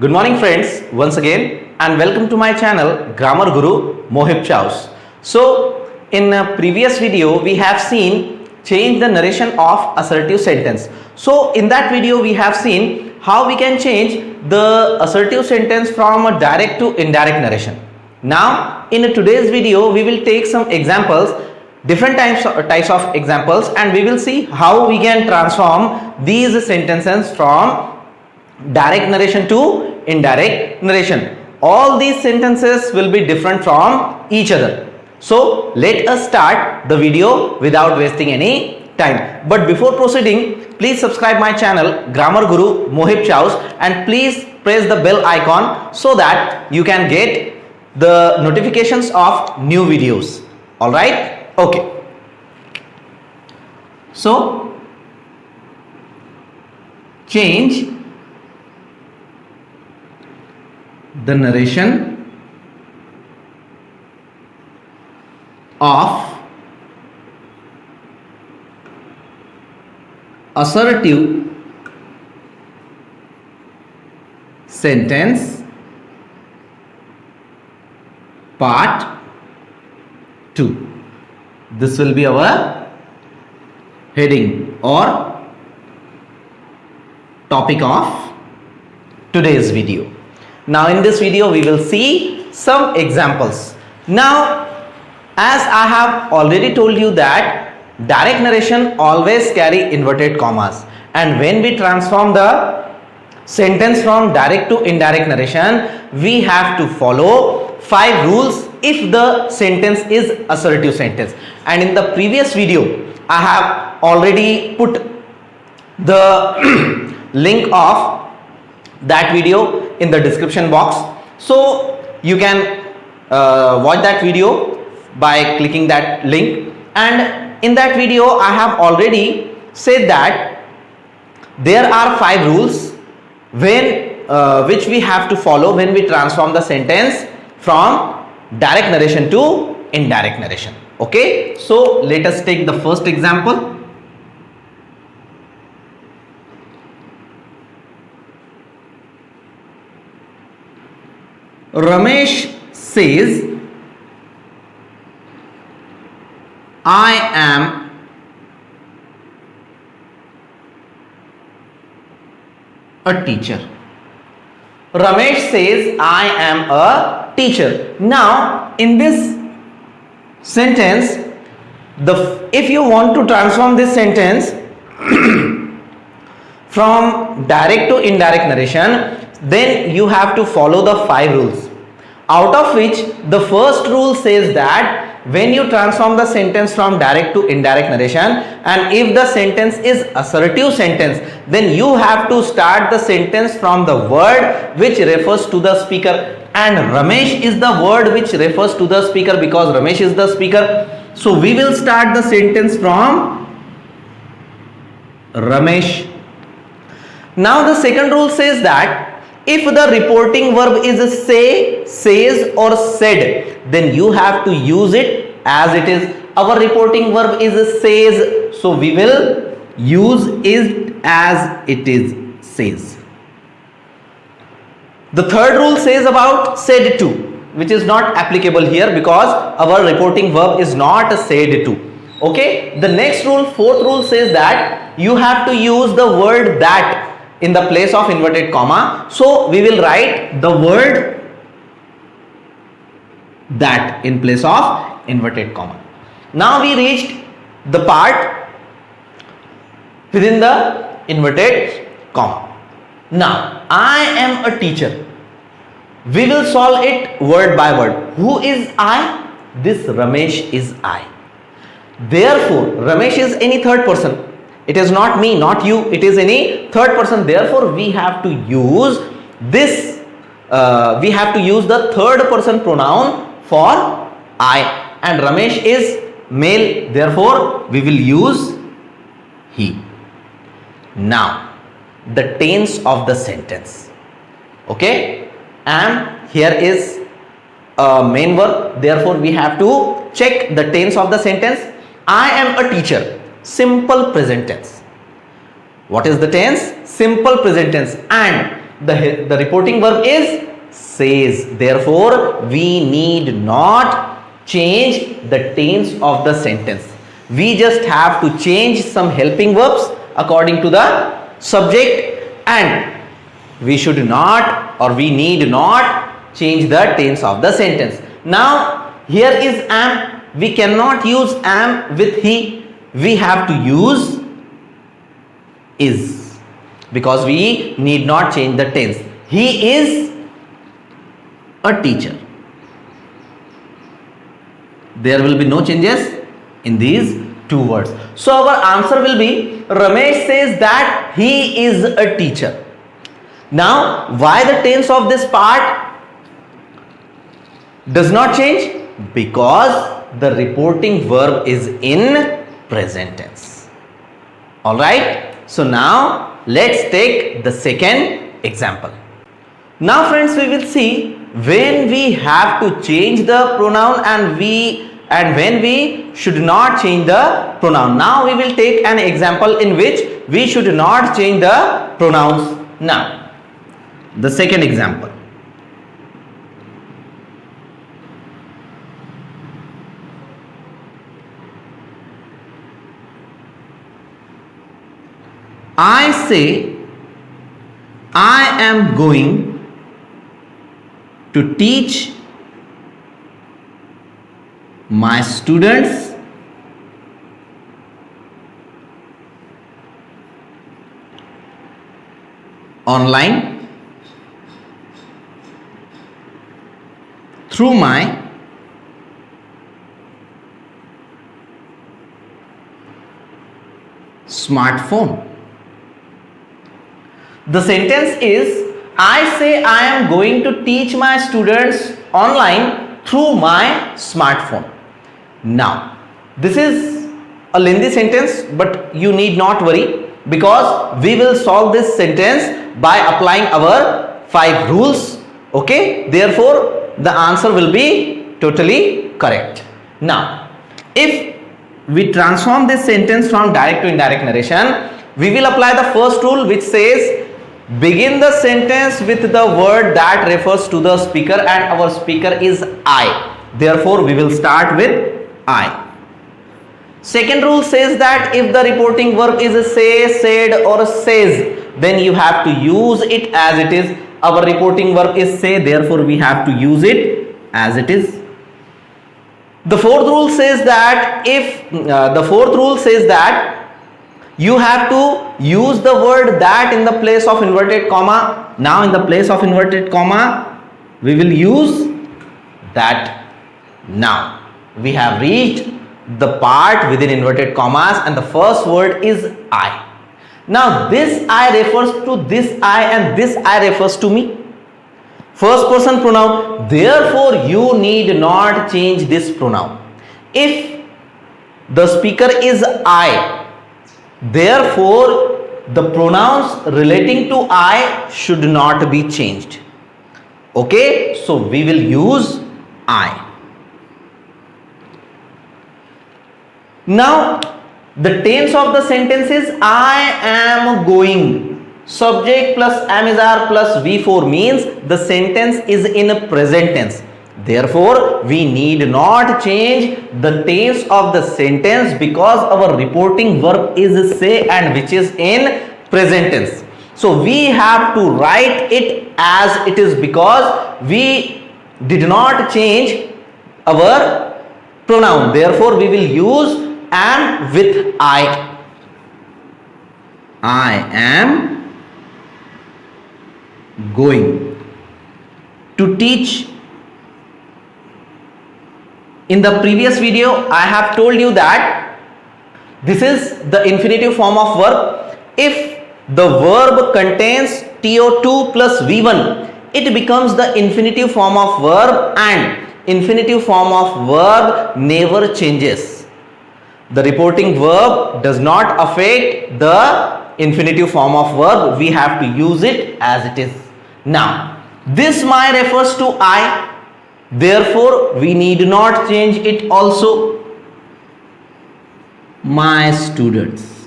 Good morning friends, once again and welcome to my channel Grammar Guru Mohib Chaus. So in a previous video we have seen change the narration of assertive sentence. So in that video we have seen how we can change the assertive sentence from a direct to indirect narration. Now in today's video we will take some examples, different types of examples, and we will see how we can transform these sentences from direct narration to indirect narration. All these sentences will be different from each other. So let us start the video without wasting any time. But before proceeding, please subscribe my channel Grammar Guru Mohib Chaus and please press the bell icon so that you can get the notifications of new videos. Alright? Okay. So change the narration of assertive sentence part 2. This will be our heading or topic of today's video. Now in this video we will see some examples. Now as I have already told you that direct narration always carry inverted commas, and when we transform the sentence from direct to indirect narration we have to follow 5 rules if the sentence is assertive sentence. And in the previous video I have already put the link of that video in the description box, so you can watch that video by clicking that link. And in that video I have already said that there are 5 rules which we have to follow when we transform the sentence from direct narration to indirect narration. Okay, so let us take the first example. Ramesh says, I am a teacher. Ramesh says, I am a teacher. Now, in this sentence, if you want to transform this sentence from direct to indirect narration, then you have to follow the 5 rules, out of which the first rule says that when you transform the sentence from direct to indirect narration, and if the sentence is assertive sentence, then you have to start the sentence from the word which refers to the speaker, and Ramesh is the word which refers to the speaker because Ramesh is the speaker. So we will start the sentence from Ramesh. Now the second rule says that if the reporting verb is say, says or said, then you have to use it as it is. Our reporting verb is says, so we will use it as it is, says. The third rule says about said to, which is not applicable here because our reporting verb is not said to. Okay, the next rule, fourth rule, says that you have to use the word that in the place of inverted comma. So we will write the word that in place of inverted comma. Now we reached the part within the inverted comma. Now I am a teacher. We will solve it word by word. Who is I? This Ramesh is I. Therefore Ramesh is any third person. It is not me, not you, it is any third person. Therefore we have to use this, we have to use the third person pronoun for I, and Ramesh is male, therefore we will use he. Now the tense of the sentence. Okay, and here is a main verb, therefore we have to check the tense of the sentence. I am a teacher. Simple present tense. What is the tense? Simple present tense. And The reporting verb is says. Therefore, we need not change the tense of the sentence. We just have to change some helping verbs according to the subject, and we should not, or we need not change the tense of the sentence. Now, here is am. We cannot use am with he. We have to use is, because we need not change the tense. He is a teacher. There will be no changes in these two words. So our answer will be Ramesh says that he is a teacher. Now, why the tense of this part does not change? Because the reporting verb is in present tense. Alright, so now let's take the second example. Now friends, we will see when we have to change the pronoun and when we should not change the pronoun. Now we will take an example in which we should not change the pronouns. Now, the second example. I say, I am going to teach my students online through my smartphone. The sentence is, I say I am going to teach my students online through my smartphone. Now, this is a lengthy sentence, but you need not worry, because we will solve this sentence by applying our 5 rules. Okay, therefore the answer will be totally correct. Now, if we transform this sentence from direct to indirect narration, we will apply the first rule, which says begin the sentence with the word that refers to the speaker, and our speaker is I. Therefore, we will start with I. Second rule says that if the reporting verb is say, said or says, then you have to use it as it is. Our reporting verb is say, therefore we have to use it as it is. The fourth rule says that you have to use the word that in the place of inverted comma. Now in the place of inverted comma, we will use that. Now we have reached the part within inverted commas, and the first word is I. Now this I refers to this I, and this I refers to me. First person pronoun. Therefore you need not change this pronoun. If the speaker is I, therefore the pronouns relating to I should not be changed. Okay, so we will use I. Now the tense of the sentence is I am going. Subject plus am is are plus V4 means the sentence is in present tense. Therefore, we need not change the tense of the sentence, because our reporting verb is say, and which is in present tense. So we have to write it as it is, because we did not change our pronoun. Therefore, we will use am with I. I am going to teach. In the previous video, I have told you that this is the infinitive form of verb. If the verb contains TO2 plus V1, it becomes the infinitive form of verb, and infinitive form of verb never changes. The reporting verb does not affect the infinitive form of verb. We have to use it as it is. Now, this my refers to I. Therefore, we need not change it also. My students.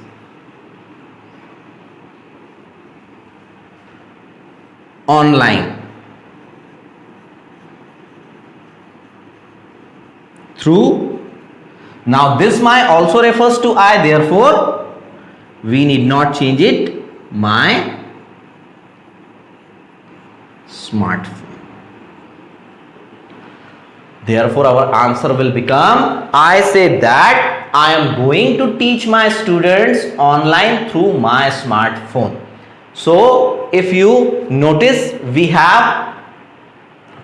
online. Through. Now this my also refers to I, therefore we need not change it. My smartphone. Therefore our answer will become, I say that I am going to teach my students online through my smartphone. So if you notice, we have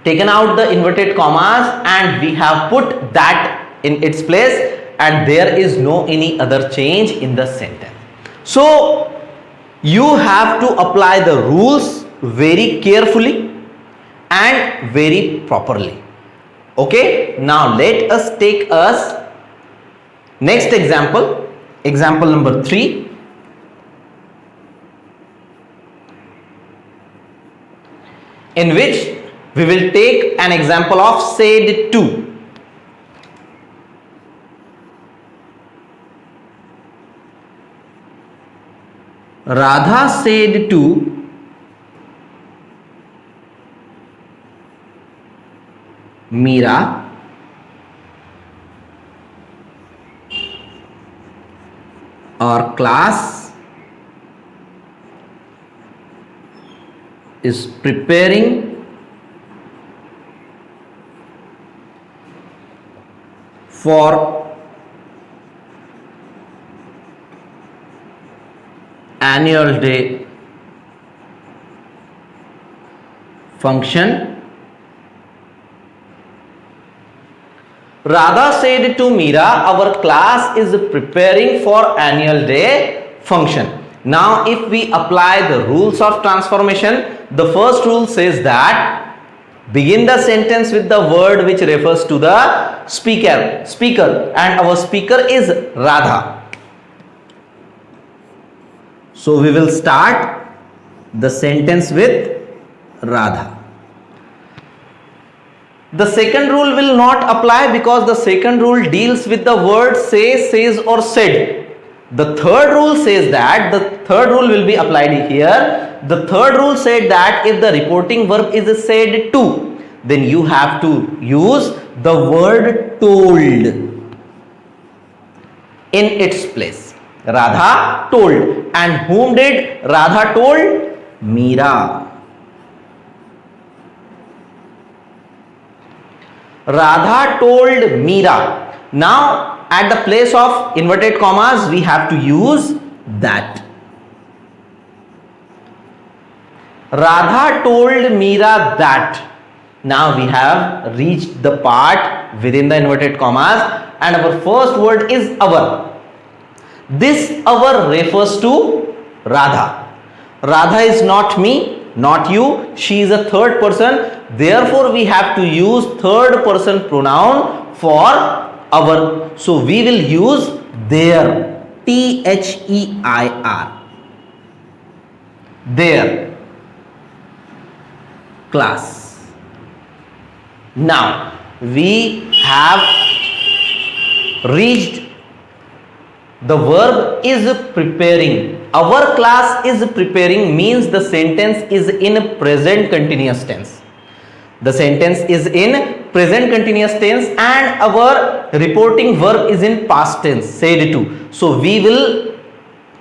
taken out the inverted commas and we have put that in its place, and there is no any other change in the sentence. So you have to apply the rules very carefully and very properly. Okay, now let us take us next example, example number 3. In which we will take an example of said to. Radha said to Meera our class is preparing for annual day function. Radha said to Meera, our class is preparing for annual day function. Now if we apply the rules of transformation, the first rule says that begin the sentence with the word which refers to the speaker, and our speaker is Radha. So we will start the sentence with Radha. The second rule will not apply because the second rule deals with the word say, says or said. The third rule says that, the third rule will be applied here. The third rule said that if the reporting verb is said to, then you have to use the word told in its place. Radha told. And whom did Radha told? Meera. Radha told Meera. Now at the place of inverted commas we have to use that. Radha told Meera that. Now we have reached the part within the inverted commas, and our first word is our. This our refers to Radha. Radha is not me, not you, she is a third person. Therefore we have to use third person pronoun for our. So we will use their, T-H-E-I-R, their class. Now we have reached the verb is preparing. Our class is preparing means the sentence is in present continuous tense. The sentence is in present continuous tense and our reporting verb is in past tense, said to. So we will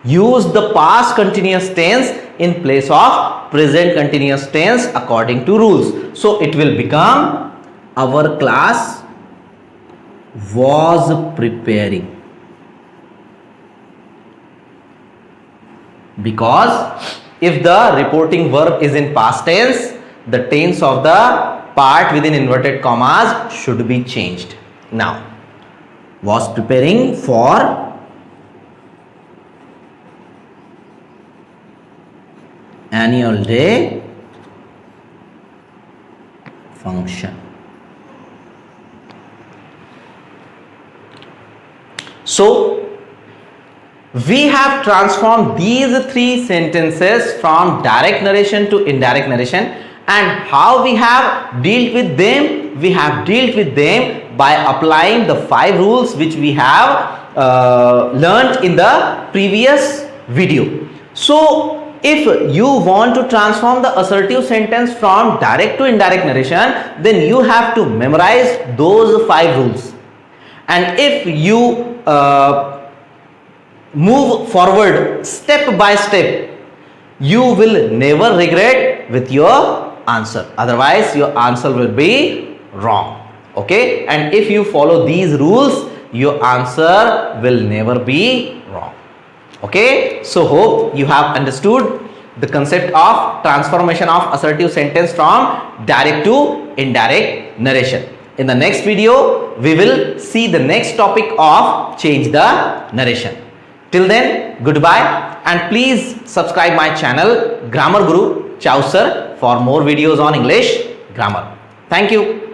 use the past continuous tense in place of present continuous tense according to rules. So it will become our class was preparing. Because if the reporting verb is in past tense, the tense of the part within inverted commas should be changed. Now, was preparing for annual day function. So we have transformed these three sentences from direct narration to indirect narration, and how we have dealt with them? We have dealt with them by applying the 5 rules which we have learnt in the previous video. So if you want to transform the assertive sentence from direct to indirect narration, then you have to memorize those 5 rules. And if you move forward step by step, you will never regret with your answer. Otherwise your answer will be wrong. Okay, and if you follow these rules, your answer will never be wrong. Okay, so hope you have understood the concept of transformation of assertive sentence from direct to indirect narration. In the next video, we will see the next topic of change the narration. Till then, goodbye, and please subscribe my channel Grammar Guru Chau Sir for more videos on English grammar. Thank you.